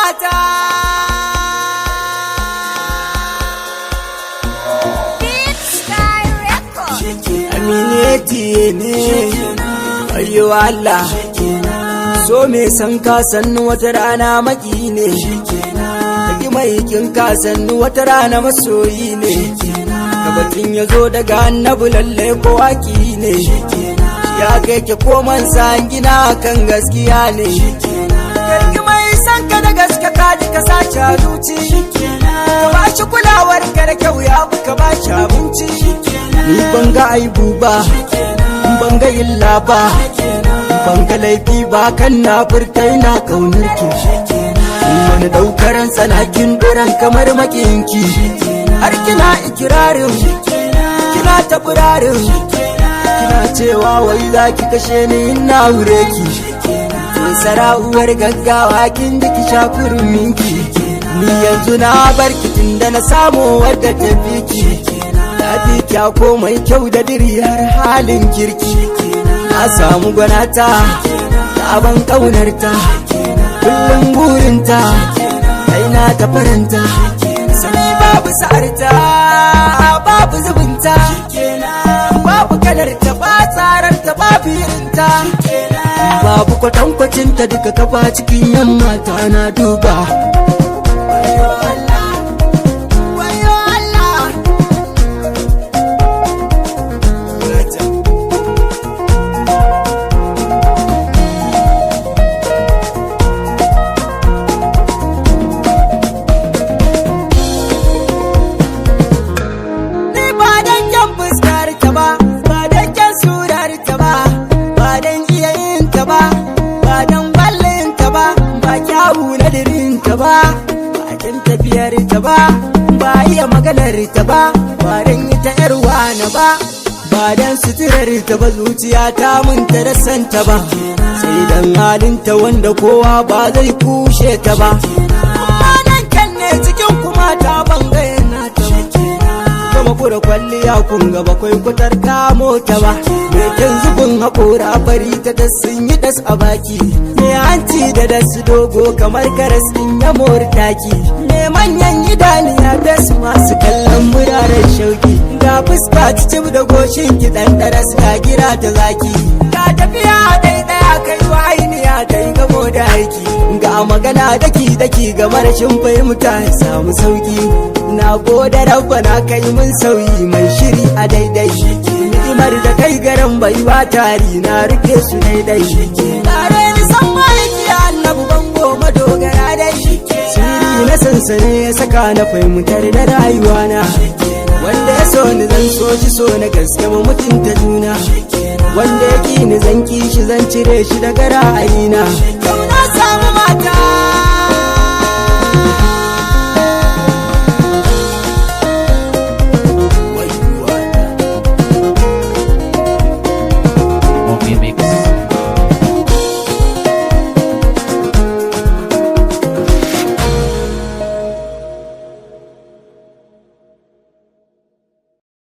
mata. Amineti ne ayyo Allah so me san ka sannu wata rana maki ne taki mai kin ka sannu wata rana masoyi ne gabatin yazo daga annabi lalle ko waki ne ya kai ke koman san gina kan gaskiya ne taki mai san ka da gaske ka ji ka sace zuci ka ba shi kulawar ka da kyau ya buka ba shi abinci ni banga aibu ba banga illa ba banga laifi ba kan na furtai na kaunar ki wani daukaran tsanakin duran kamar makinki har kina ikirarin kina ta furarin kina cewa wai zaki kashe ni ina aure ki sarauwar gaggawa kin da ki shafurin minki ni yanzu na barki tunda na samu wadda ta fi ki fi kya komai kyau da diriyar halin kirki na samu gwanata da abin ƙaunarta kullum burinta aina ta faranta sani babu sa'arta babu zubinta babu kalarta ba tsararta babu irinta babu kwatankwacinta duka kafa cikin yamma ta na duba. Ba dan tafiyar ta ba iya maganar ta ba dan ita yar wana ba dan suturar ta ba zuciya ta mun ta da santa ba sai dan halinta wanda kowa ba zai kushe ta ba amma nan kan ne cikin kuma ta bangayen na ta kuma kura kwalliya kun ga bakwai kutar kamo ta ba me kan zubin haƙora fari ta sun yi das a baki me hanci da dasu dogo kamar karas din ya mortaki me manyan idaniya da su masu kallon muraren shauki ga fuska cicib da goshin ki dan daras ga gira ta zaki ga tafiya daya kai wa ainiya dai gamo da aiki ga magana daki ga marashin fahimta ya samu sauki na gode rabbana kai mun sauyi mai shiri a daidai ni'imar da kai garan bai ba tari na rike su daidai tare ni san maliki annabu bango madogara dai sirri na sansane ya saka na fahimtar da rayuwa na wanda ya so ni zan so shi so na gaske mu mutunta juna wanda ya ki ni zan ki shi zan cire shi daga ra'ayina na samu mata